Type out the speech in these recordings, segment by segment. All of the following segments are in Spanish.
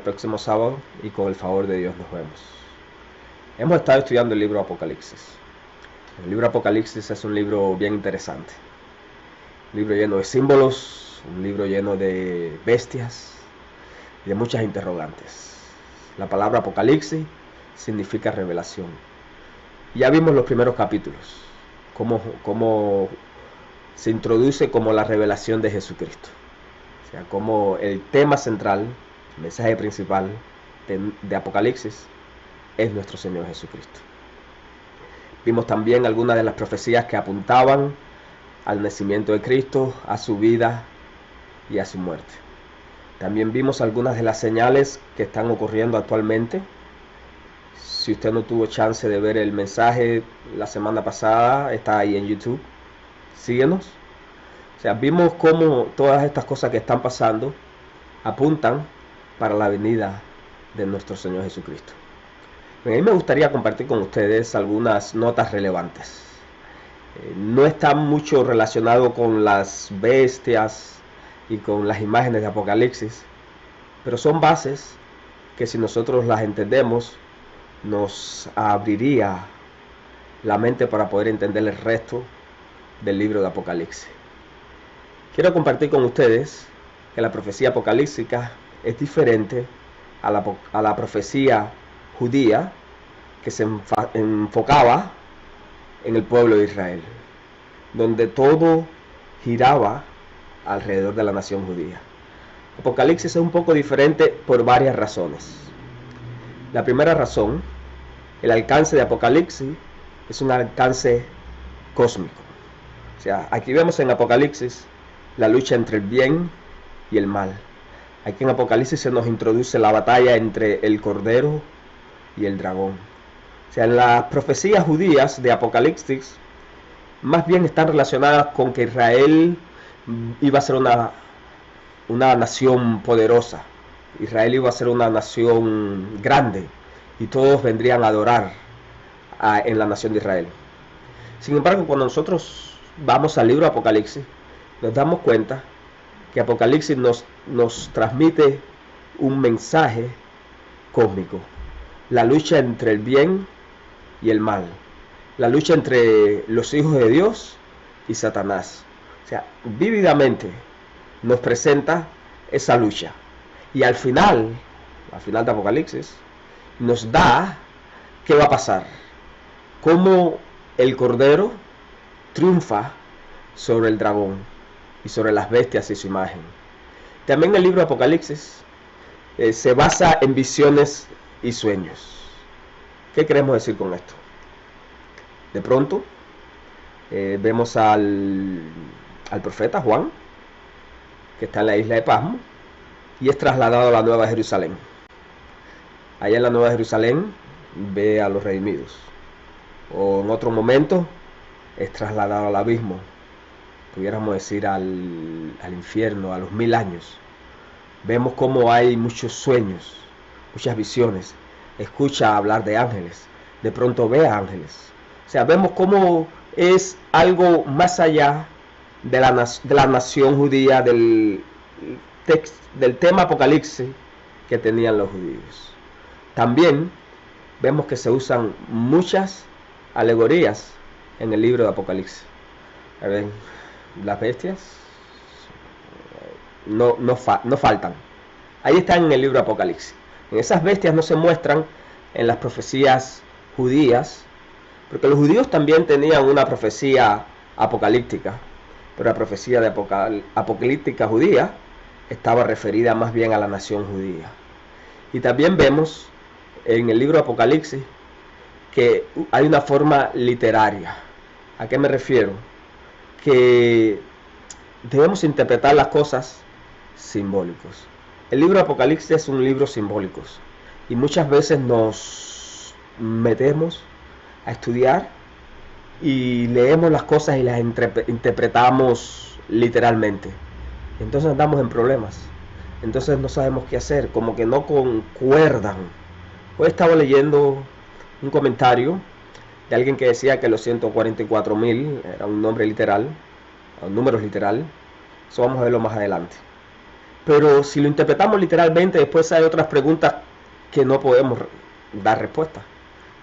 próximo sábado y con el favor de Dios nos vemos. Hemos estado estudiando el libro Apocalipsis. El libro Apocalipsis es un libro bien interesante. Un libro lleno de símbolos, un libro lleno de bestias y de muchas interrogantes. La palabra Apocalipsis significa revelación. Ya vimos los primeros capítulos, cómo se introduce como la revelación de Jesucristo. O sea, como el tema central, el mensaje principal de Apocalipsis es nuestro Señor Jesucristo. Vimos también algunas de las profecías que apuntaban al nacimiento de Cristo, a su vida y a su muerte. También vimos algunas de las señales que están ocurriendo actualmente. Si usted no tuvo chance de ver el mensaje la semana pasada, está ahí en YouTube. Síguenos. O sea, vimos cómo todas estas cosas que están pasando apuntan para la venida de nuestro Señor Jesucristo. A mí me gustaría compartir con ustedes algunas notas relevantes. No está mucho relacionado con las bestias y con las imágenes de Apocalipsis, pero son bases que si nosotros las entendemos, nos abriría la mente para poder entender el resto del libro de Apocalipsis. Quiero compartir con ustedes que la profecía apocalíptica es diferente a la profecía judía que se enfocaba en el pueblo de Israel, donde todo giraba alrededor de la nación judía. Apocalipsis es un poco diferente por varias razones. La primera razón, el alcance de Apocalipsis es un alcance cósmico. O sea, aquí vemos en Apocalipsis la lucha entre el bien y el mal. Aquí en Apocalipsis se nos introduce la batalla entre el Cordero y el dragón. O sea, en las profecías judías de Apocalipsis más bien están relacionadas con que Israel iba a ser una nación poderosa. Israel iba a ser una nación grande y todos vendrían a adorar en la nación de Israel. Sin embargo, cuando nosotros vamos al libro de Apocalipsis, nos damos cuenta que Apocalipsis nos transmite un mensaje cósmico. La lucha entre el bien y el mal. La lucha entre los hijos de Dios y Satanás. O sea, vívidamente nos presenta esa lucha. Y al final de Apocalipsis, nos da qué va a pasar. Cómo el Cordero triunfa sobre el dragón y sobre las bestias y su imagen. También el libro de Apocalipsis se basa en visiones y sueños. ¿Qué queremos decir con esto? De pronto vemos al profeta Juan, que está en la isla de Pasmo, y es trasladado a la Nueva Jerusalén. Allá en la Nueva Jerusalén ve a los redimidos. O en otro momento es trasladado al abismo, pudiéramos decir al infierno, a los 1000 años. Vemos cómo hay muchos sueños, muchas visiones. Escucha hablar de ángeles, de pronto ve a ángeles. O sea, vemos cómo es algo más allá de la nación judía, del tema Apocalipsis que tenían los judíos. También vemos que se usan muchas alegorías en el libro de Apocalipsis. A ver, las bestias no faltan. Ahí están en el libro de Apocalipsis. En esas bestias no se muestran en las profecías judías, porque los judíos también tenían una profecía apocalíptica, pero la profecía de apocalíptica judía estaba referida más bien a la nación judía. Y también vemos en el libro de Apocalipsis que hay una forma literaria. ¿A qué me refiero? Que debemos interpretar las cosas simbólicos. El libro de Apocalipsis es un libro simbólico y muchas veces nos metemos a estudiar y leemos las cosas y las interpretamos literalmente. Entonces andamos en problemas. Entonces no sabemos qué hacer, como que no concuerdan. Hoy estaba leyendo un comentario de alguien que decía que los 144.000 era un nombre literal, un número literal. Eso vamos a verlo más adelante. Pero si lo interpretamos literalmente, después hay otras preguntas que no podemos dar respuesta.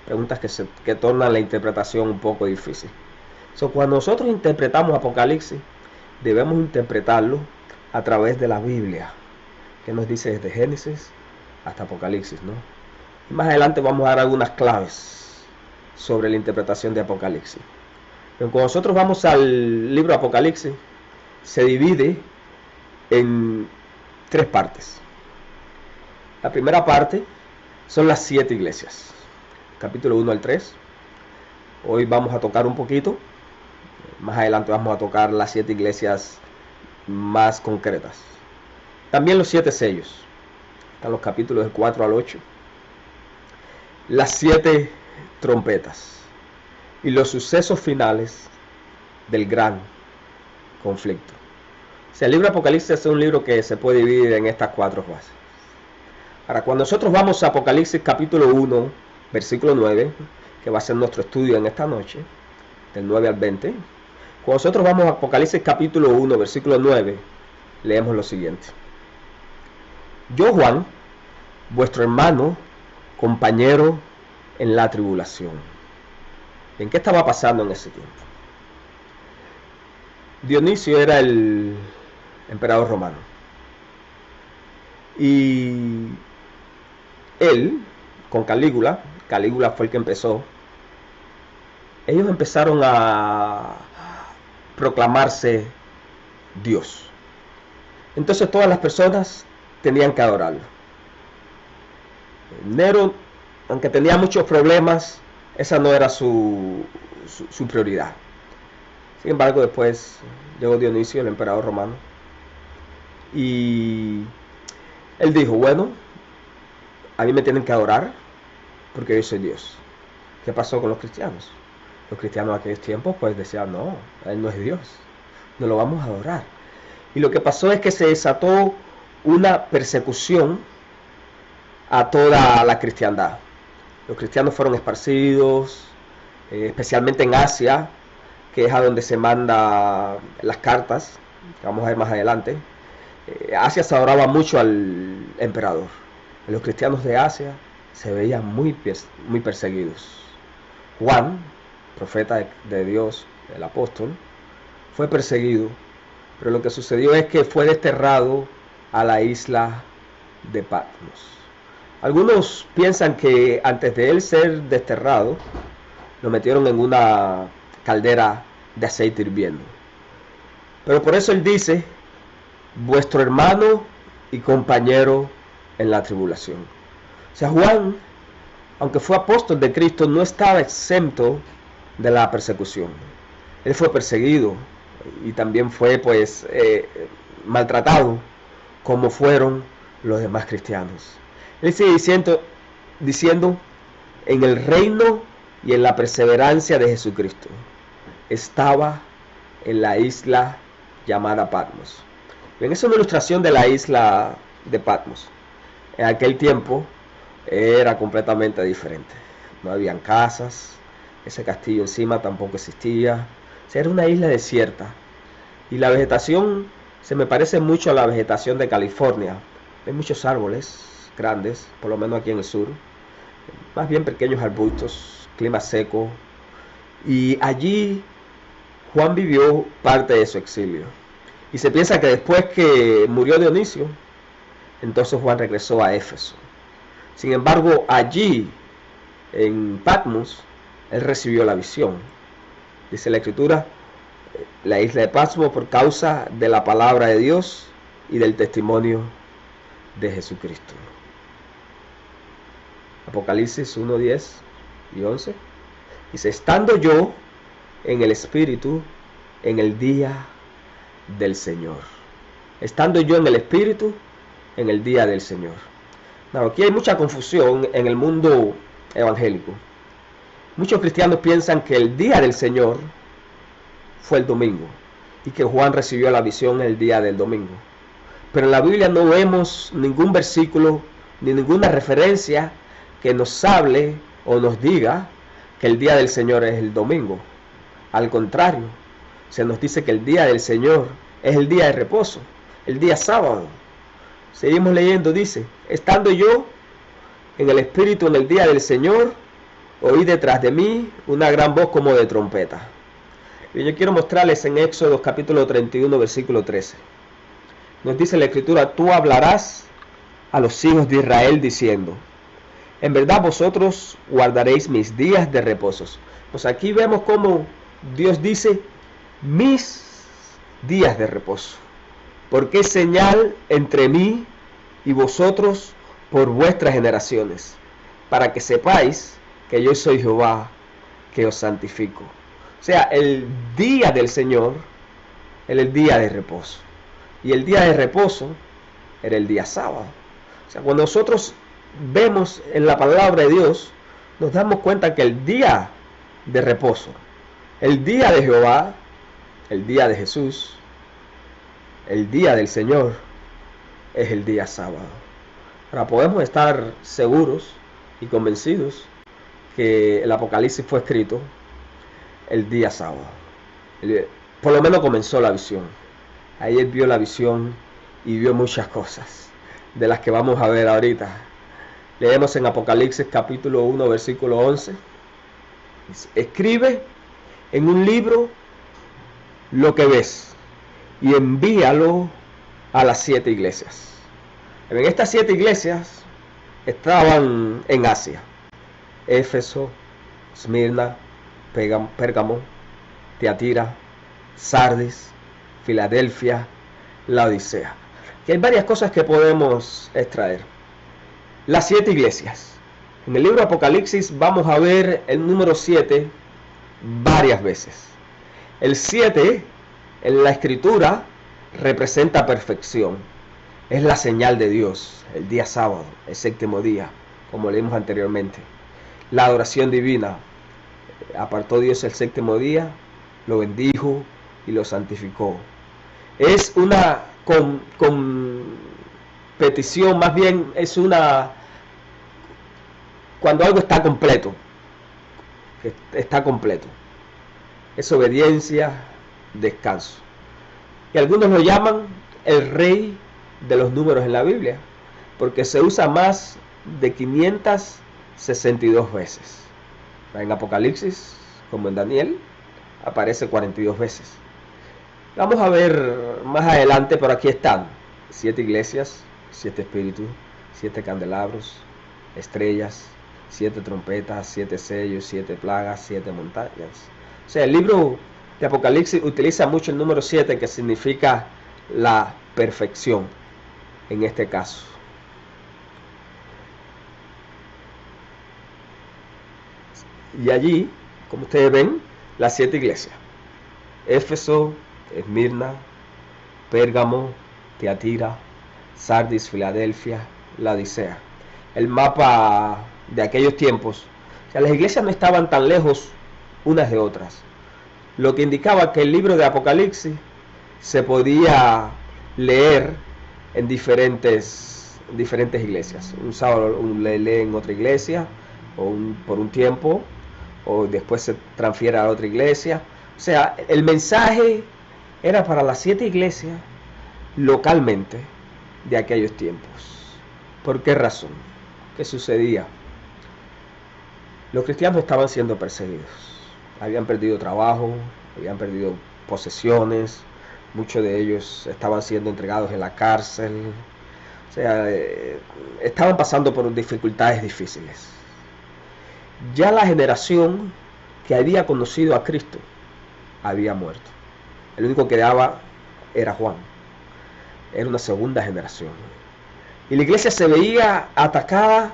Preguntas que tornan la interpretación un poco difícil. Cuando nosotros interpretamos Apocalipsis, debemos interpretarlo a través de la Biblia, que nos dice desde Génesis hasta Apocalipsis, ¿no? Y más adelante vamos a dar algunas claves sobre la interpretación de Apocalipsis. Pero cuando nosotros vamos al libro Apocalipsis, se divide en 3 partes. La primera parte son las 7 iglesias, capítulo 1 al 3. Hoy vamos a tocar un poquito, más adelante vamos a tocar las 7 iglesias más concretas. También los 7 sellos, están los capítulos del 4 al 8. Las 7 trompetas y los sucesos finales del gran conflicto. El libro de Apocalipsis es un libro que se puede dividir en estas 4 fases. Ahora, cuando nosotros vamos a Apocalipsis capítulo 1, versículo 9, que va a ser nuestro estudio en esta noche, del 9 al 20, cuando nosotros vamos a Apocalipsis capítulo 1, versículo 9, leemos lo siguiente. Yo, Juan, vuestro hermano, compañero en la tribulación. ¿En qué estaba pasando en ese tiempo? Dionisio era el emperador romano. Y él, con Calígula fue el que empezó, ellos empezaron a proclamarse Dios. Entonces todas las personas tenían que adorarlo. Nero, aunque tenía muchos problemas, esa no era su prioridad. Sin embargo, después llegó Dionisio, el emperador romano, y él dijo, bueno, a mí me tienen que adorar porque yo soy Dios. ¿Qué pasó con los cristianos? Los cristianos de aquellos tiempos pues decían, no, él no es Dios, no lo vamos a adorar. Y lo que pasó es que se desató una persecución a toda la cristiandad. Los cristianos fueron esparcidos, especialmente en Asia, que es a donde se mandan las cartas, que vamos a ver más adelante. Asia se adoraba mucho al emperador. Los cristianos de Asia se veían muy perseguidos. Juan, profeta de Dios, el apóstol, fue perseguido, pero lo que sucedió es que fue desterrado a la isla de Patmos. Algunos piensan que antes de él ser desterrado, lo metieron en una caldera de aceite hirviendo. Pero por eso él dice, vuestro hermano y compañero en la tribulación. O sea, Juan, aunque fue apóstol de Cristo, no estaba exento de la persecución. Él fue perseguido y también fue maltratado como fueron los demás cristianos. Él sigue diciendo en el reino y en la perseverancia de Jesucristo. Estaba en la isla llamada Patmos. Bien, esa es una ilustración de la isla de Patmos. En aquel tiempo era completamente diferente. No habían casas, ese castillo encima tampoco existía. O sea, era una isla desierta. Y la vegetación se me parece mucho a la vegetación de California. Hay muchos árboles grandes, por lo menos aquí en el sur. Más bien pequeños arbustos, clima seco. Y allí Juan vivió parte de su exilio. Y se piensa que después que murió Dionisio, entonces Juan regresó a Éfeso. Sin embargo, allí, en Patmos, él recibió la visión. Dice la Escritura, la isla de Patmos por causa de la palabra de Dios y del testimonio de Jesucristo. Apocalipsis 1, 10 y 11. Dice, estando yo en el Espíritu en el día del Señor. Estando yo en el Espíritu en el día del Señor. Now, aquí hay mucha confusión en el mundo evangélico. Muchos cristianos piensan que el día del Señor fue el domingo y que Juan recibió la visión el día del domingo. Pero en la Biblia no vemos ningún versículo ni ninguna referencia que nos hable o nos diga que el día del Señor es el domingo. Al contrario, se nos dice que el día del Señor es el día de reposo, el día sábado. Seguimos leyendo, dice, estando yo en el Espíritu en el día del Señor, oí detrás de mí una gran voz como de trompeta. Y yo quiero mostrarles en Éxodo capítulo 31, versículo 13. Nos dice la Escritura, tú hablarás a los hijos de Israel diciendo, en verdad vosotros guardaréis mis días de reposos. Pues aquí vemos cómo Dios dice, mis días de reposo. Porque es señal entre mí y vosotros por vuestras generaciones, para que sepáis que yo soy Jehová, que os santifico. O sea, el día del Señor era el día de reposo. Y el día de reposo era el día sábado. O sea, cuando nosotros vemos en la palabra de Dios, nos damos cuenta que el día de reposo, el día de Jehová, el día de Jesús, el día del Señor, es el día sábado. Ahora podemos estar seguros y convencidos que el Apocalipsis fue escrito el día sábado. Por lo menos comenzó la visión. Ahí él vio la visión y vio muchas cosas de las que vamos a ver ahorita. Leemos en Apocalipsis capítulo 1 versículo 11. Dice, escribe en un libro lo que ves y envíalo a las 7 iglesias. En estas 7 iglesias estaban en Asia: Éfeso, Esmirna, Pérgamo, Tiatira, Sardis, Filadelfia, Laodicea. Que hay varias cosas que podemos extraer. Las 7 iglesias. En el libro de Apocalipsis vamos a ver el número 7 varias veces. El 7 en la escritura representa perfección. Es la señal de Dios, el día sábado, el séptimo día, como leímos anteriormente. La adoración divina. Apartó Dios el séptimo día, lo bendijo y lo santificó. Es una petición, más bien es una, cuando algo está completo, es obediencia, descanso. Y algunos lo llaman el rey de los números en la Biblia, porque se usa más de 562 veces. En Apocalipsis, como en Daniel, aparece 42 veces. Vamos a ver más adelante, pero aquí están 7 iglesias, 7 espíritus, 7 candelabros, estrellas, 7 trompetas, 7 sellos, 7 plagas, 7 montañas. O sea, el libro de Apocalipsis utiliza mucho el número 7, que significa la perfección en este caso. Y allí, como ustedes ven, las 7 iglesias: Éfeso, Esmirna, Pérgamo, Tiatira, Sardis, Filadelfia, Laodicea. El mapa de aquellos tiempos. O sea, las iglesias no estaban tan lejos unas de otras, lo que indicaba que el libro de Apocalipsis se podía leer en diferentes iglesias. Un sábado le lee en otra iglesia por un tiempo, o después se transfiere a otra iglesia. O sea, el mensaje era para las 7 iglesias localmente de aquellos tiempos. ¿Por qué razón? ¿Qué sucedía? Los cristianos estaban siendo perseguidos. Habían perdido trabajo, habían perdido posesiones, muchos de ellos estaban siendo entregados en la cárcel. O sea, estaban pasando por dificultades difíciles. Ya la generación que había conocido a Cristo había muerto. El único que quedaba era Juan. Era una segunda generación. Y la iglesia se veía atacada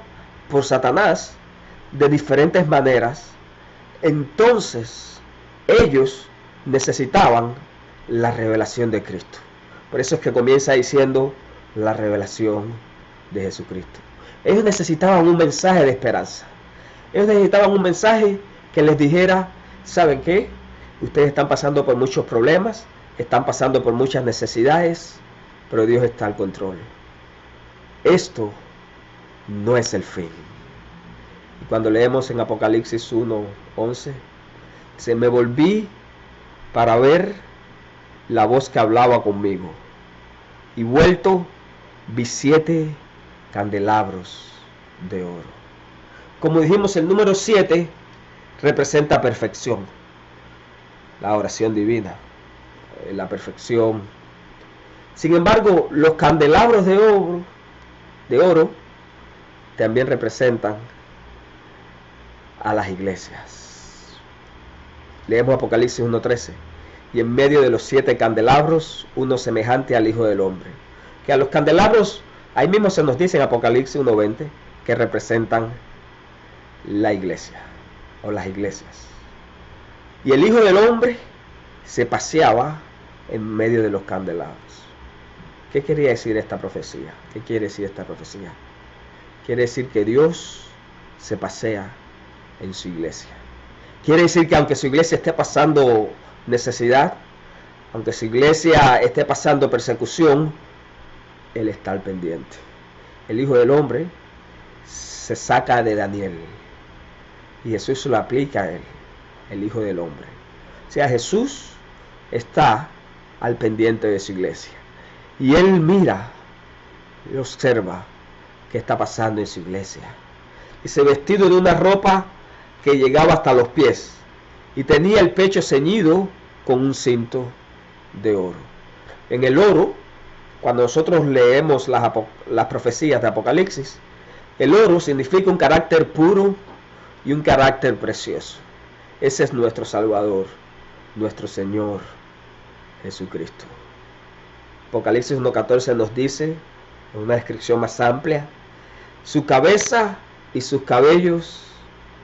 por Satanás de diferentes maneras. Entonces ellos necesitaban la revelación de Cristo. Por eso es que comienza diciendo la revelación de Jesucristo. Ellos necesitaban un mensaje de esperanza. Ellos necesitaban un mensaje que les dijera: ¿saben qué? Ustedes están pasando por muchos problemas, están pasando por muchas necesidades, pero Dios está al control. Esto no es el fin. Y cuando leemos en Apocalipsis 1:11, se me volví para ver la voz que hablaba conmigo, y vuelto vi 7 candelabros de oro. Como dijimos, el número 7 representa perfección, la oración divina, la perfección. Sin embargo, los candelabros de oro también representan a las iglesias. Leemos Apocalipsis 1:13. Y en medio de los 7 candelabros, uno semejante al Hijo del Hombre. Que a los candelabros, ahí mismo se nos dice en Apocalipsis 1:20, que representan la iglesia o las iglesias. Y el Hijo del Hombre se paseaba en medio de los candelabros. ¿Qué quería decir esta profecía? ¿Qué quiere decir esta profecía? Quiere decir que Dios se pasea en su iglesia. Quiere decir que aunque su iglesia esté pasando necesidad, aunque su iglesia esté pasando persecución, Él está al pendiente. El Hijo del Hombre se saca de Daniel y Jesús lo aplica a Él, el Hijo del Hombre. O sea, Jesús está al pendiente de su iglesia y Él mira y observa qué está pasando en su iglesia. Dice, vestido de una ropa que llegaba hasta los pies y tenía el pecho ceñido con un cinto de oro. En el oro, cuando nosotros leemos las profecías de Apocalipsis, el oro significa un carácter puro y un carácter precioso. Ese es nuestro Salvador, nuestro Señor Jesucristo. Apocalipsis 1:14 nos dice, en una descripción más amplia, su cabeza y sus cabellos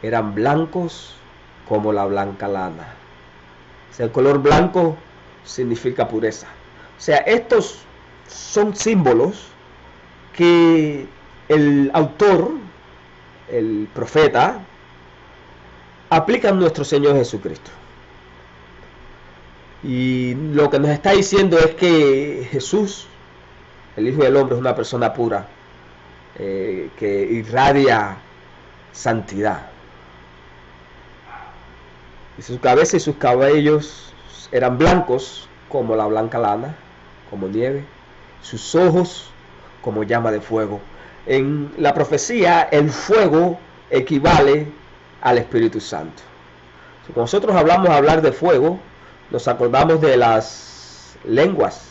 eran blancos como la blanca lana. O sea, el color blanco significa pureza. O sea, estos son símbolos que el autor, el profeta, aplica a nuestro Señor Jesucristo. Y lo que nos está diciendo es que Jesús, el Hijo del Hombre, es una persona pura, que irradia santidad. Y su cabeza y sus cabellos eran blancos como la blanca lana, como nieve, sus ojos como llama de fuego. En la profecía, el fuego equivale al Espíritu Santo. Cuando nosotros hablar de fuego, nos acordamos de las lenguas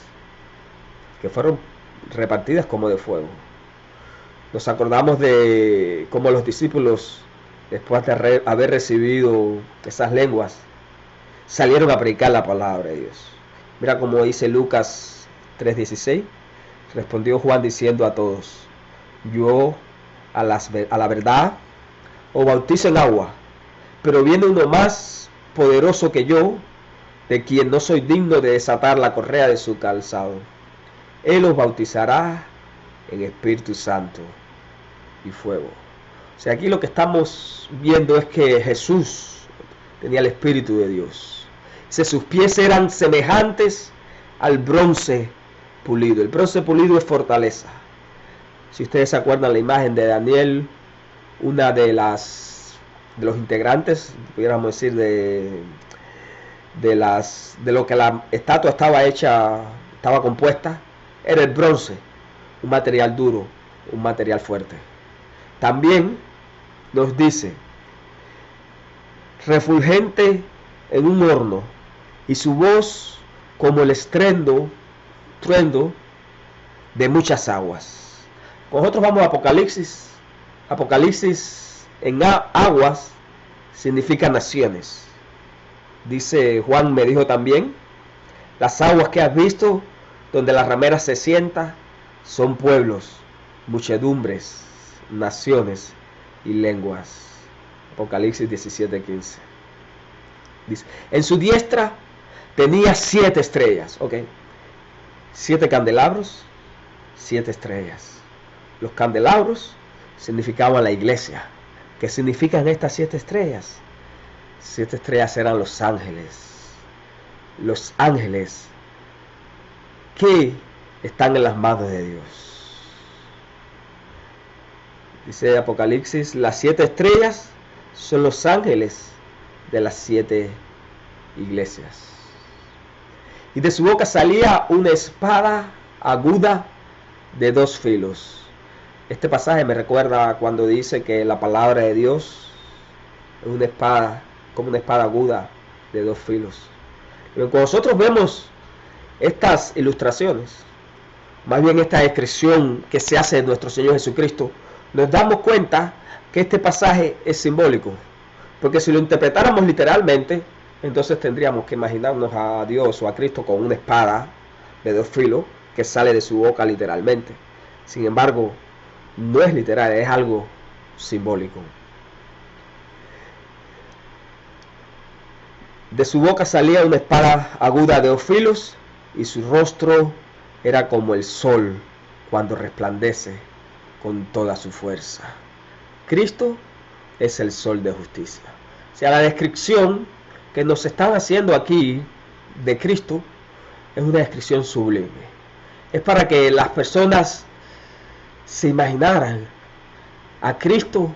que fueron repartidas como de fuego. Nos acordamos de cómo los discípulos, después de haber recibido esas lenguas, salieron a predicar la palabra de Dios. Mira cómo dice Lucas 3:16. Respondió Juan diciendo a todos, yo a la verdad os bautizo en agua, pero viene uno más poderoso que yo, de quien no soy digno de desatar la correa de su calzado. Él os bautizará en Espíritu Santo y fuego. O sea, aquí lo que estamos viendo es que Jesús tenía el Espíritu de Dios. Dice, sus pies eran semejantes al bronce pulido. El bronce pulido es fortaleza. Si ustedes se acuerdan la imagen de Daniel, una de los integrantes, pudiéramos decir, de lo que la estatua estaba compuesta, era el bronce, un material duro, un material fuerte. También nos dice, refulgente en un horno, y su voz como el truendo de muchas aguas. Nosotros vamos a Apocalipsis. Apocalipsis en aguas significa naciones. Dice Juan, me dijo también, las aguas que has visto, donde la ramera se sienta, son pueblos, muchedumbres, naciones y lenguas. Apocalipsis 17:15. Dice, en su diestra tenía 7 estrellas, ok, 7 candelabros, 7 estrellas. Los candelabros significaban la iglesia. ¿Qué significan estas 7 estrellas? 7 estrellas eran los ángeles. Los ángeles que están en las manos de Dios. Dice Apocalipsis, las 7 estrellas son los ángeles de las 7 iglesias. Y de su boca salía una espada aguda de dos filos. Este pasaje me recuerda cuando dice que la palabra de Dios es una espada, como una espada aguda de dos filos. Pero cuando nosotros vemos estas ilustraciones, más bien esta descripción que se hace de nuestro Señor Jesucristo, nos damos cuenta que este pasaje es simbólico. Porque si lo interpretáramos literalmente, entonces tendríamos que imaginarnos a Dios o a Cristo con una espada de dos filos que sale de su boca literalmente. Sin embargo, no es literal, es algo simbólico. De su boca salía una espada aguda de dos filos y su rostro era como el sol cuando resplandece con toda su fuerza. Cristo es el sol de justicia. O sea, la descripción que nos están haciendo aquí de Cristo es una descripción sublime. Es para que las personas se imaginaran a Cristo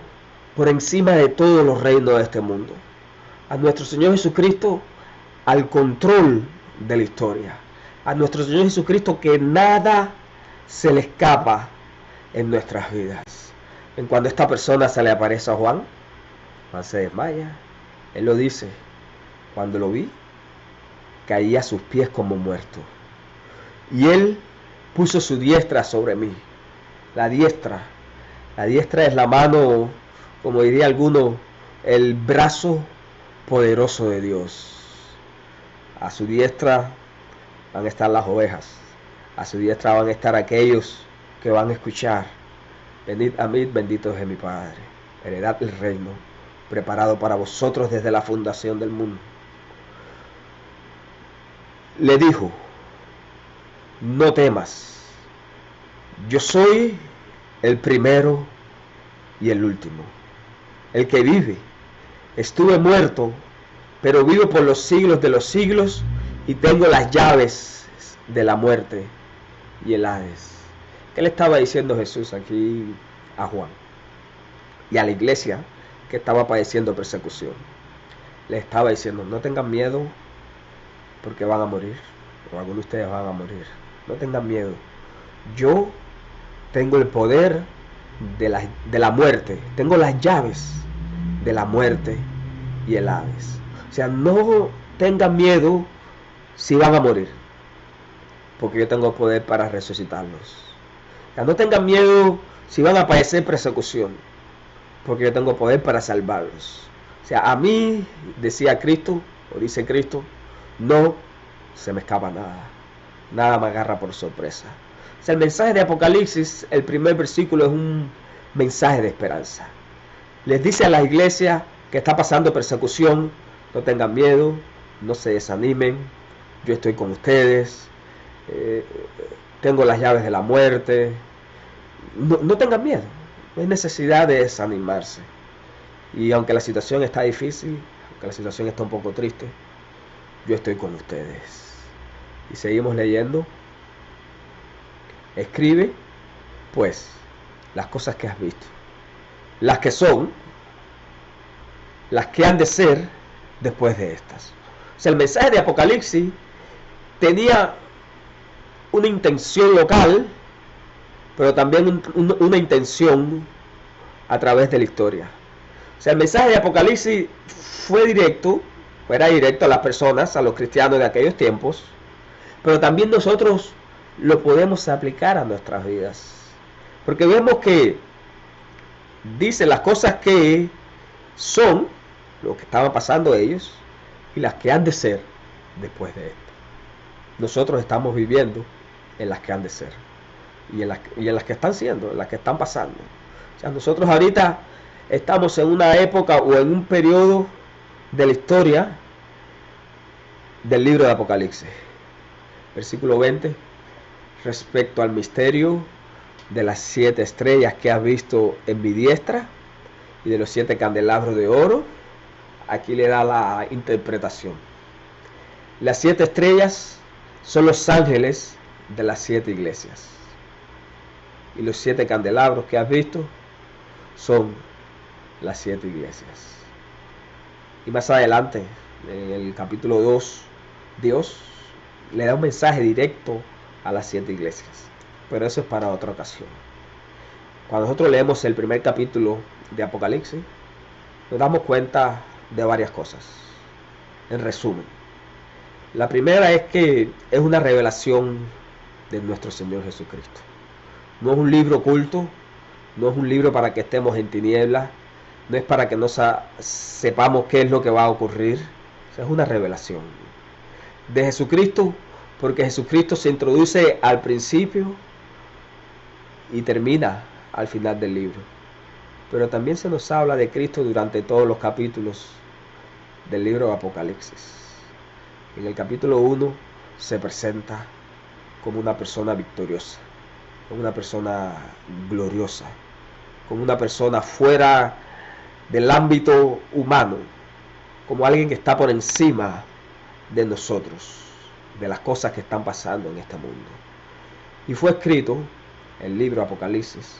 por encima de todos los reinos de este mundo. A nuestro Señor Jesucristo al control de la historia. A nuestro Señor Jesucristo que nada se le escapa en nuestras vidas. En cuando esta persona se le aparece a Juan se desmaya. Él lo dice: cuando lo vi, caí a sus pies como muerto. Y él puso su diestra sobre mí. La diestra es la mano, como diría alguno, el brazo poderoso de Dios. A su diestra van a estar las ovejas. A su diestra van a estar aquellos que van a escuchar: venid a mí, benditos de mi Padre, heredad el reino preparado para vosotros desde la fundación del mundo. Le dijo: no temas, yo soy el primero y el último, el que vive. Estuve muerto, pero vivo por los siglos de los siglos y tengo las llaves de la muerte y el Hades. ¿Qué le estaba diciendo Jesús aquí a Juan y a la iglesia que estaba padeciendo persecución? Le estaba diciendo: no tengan miedo porque van a morir, o algunos de ustedes van a morir. No tengan miedo. Yo tengo el poder de la muerte, tengo las llaves de la muerte y el Hades. O sea, no tengan miedo si van a morir, porque yo tengo poder para resucitarlos. O sea, no tengan miedo si van a padecer persecución, porque yo tengo poder para salvarlos. O sea, a mí, decía Cristo, o dice Cristo, no se me escapa nada. Nada me agarra por sorpresa. O sea, el mensaje de Apocalipsis, el primer versículo, es un mensaje de esperanza. Les dice a la iglesia que está pasando persecución: no tengan miedo, no se desanimen, yo estoy con ustedes, tengo las llaves de la muerte. No tengan miedo, no hay necesidad de desanimarse. Y aunque la situación está difícil, aunque la situación está un poco triste, yo estoy con ustedes. Y seguimos leyendo. Escribe, pues, las cosas que has visto, las que son, las que han de ser después de estas. O sea, el mensaje de Apocalipsis tenía una intención local, pero también una intención a través de la historia. O sea, el mensaje de Apocalipsis era directo a las personas, a los cristianos de aquellos tiempos, pero también nosotros lo podemos aplicar a nuestras vidas. Porque vemos que dice las cosas que son, lo que estaban pasando ellos, y las que han de ser después de esto. Nosotros estamos viviendo en las que han de ser, y en las que están siendo, en las que están pasando. O sea, nosotros ahorita estamos en una época o en un periodo de la historia del libro de Apocalipsis. Versículo 20: respecto al misterio de las 7 estrellas que has visto en mi diestra y de los 7 candelabros de oro, aquí le da la interpretación. Las 7 estrellas son los ángeles de las 7 iglesias, y los 7 candelabros que has visto son las 7 iglesias. Y más adelante, en el capítulo 2, Dios le da un mensaje directo a las 7 iglesias. pero eso es para otra ocasión. Cuando nosotros leemos el primer capítulo de Apocalipsis, nos damos cuenta de varias cosas. En resumen, la primera es que es una revelación de nuestro Señor Jesucristo. No es un libro oculto, no es un libro para que estemos en tinieblas, no es para que no sepamos qué es lo que va a ocurrir. O sea, es una revelación de Jesucristo, porque Jesucristo se introduce al principio y termina al final del libro. Pero también se nos habla de Cristo durante todos los capítulos del libro de Apocalipsis. En el capítulo 1 se presenta como una persona victoriosa, como una persona gloriosa, como una persona fuera del ámbito humano, como alguien que está por encima de nosotros, de las cosas que están pasando en este mundo. Y fue escrito el libro Apocalipsis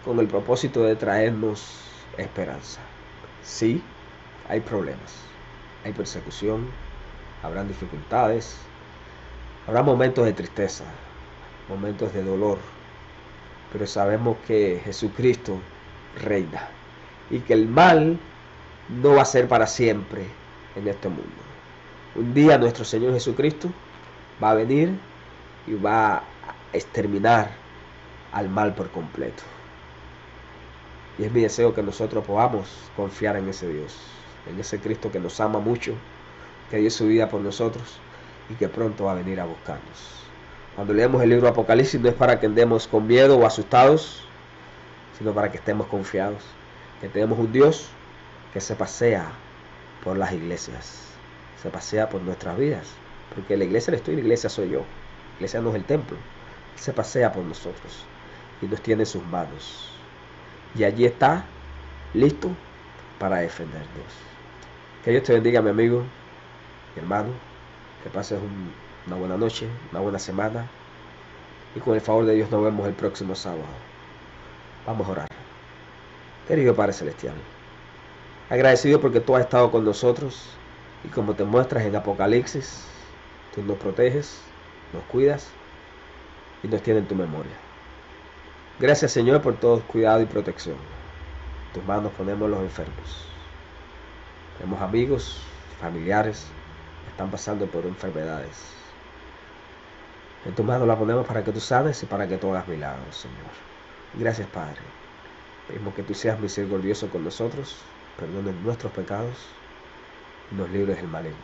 con el propósito de traernos esperanza. Sí, hay problemas, hay persecución, habrán dificultades, habrá momentos de tristeza, momentos de dolor, pero sabemos que Jesucristo reina y que el mal no va a ser para siempre en este mundo. Un día nuestro Señor Jesucristo va a venir y va a exterminar al mal por completo. Y es mi deseo que nosotros podamos confiar en ese Dios, en ese Cristo que nos ama mucho, que dio su vida por nosotros y que pronto va a venir a buscarnos. Cuando leemos el libro Apocalipsis no es para que andemos con miedo o asustados, sino para que estemos confiados, que tenemos un Dios que se pasea por las iglesias, se pasea por nuestras vidas, porque la iglesia eres tú y la iglesia soy yo. La iglesia no es el templo, Él se pasea por nosotros y nos tiene en sus manos. Y allí está, listo para defendernos. Que Dios te bendiga, mi amigo, mi hermano, que pases una buena noche, una buena semana, y con el favor de Dios nos vemos el próximo sábado. Vamos a orar. Querido Padre Celestial, agradecido porque tú has estado con nosotros y como te muestras en Apocalipsis, tú nos proteges, nos cuidas y nos tienes en tu memoria. Gracias, Señor, por todo cuidado y protección. En tus manos ponemos los enfermos. Tenemos amigos, familiares que están pasando por enfermedades. En tus manos la ponemos para que tú sanes y para que tú hagas milagros, Señor. Gracias, Padre. Pedimos que tú seas misericordioso con nosotros, perdones nuestros pecados y nos libres del maligno.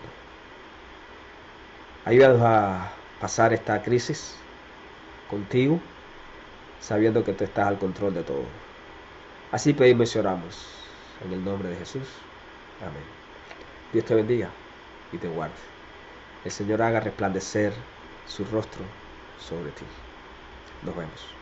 Ayúdanos a pasar esta crisis contigo, sabiendo que tú estás al control de todo. Así pedimos y oramos, en el nombre de Jesús. Amén. Dios te bendiga y te guarde. El Señor haga resplandecer su rostro sobre ti. Nos vemos.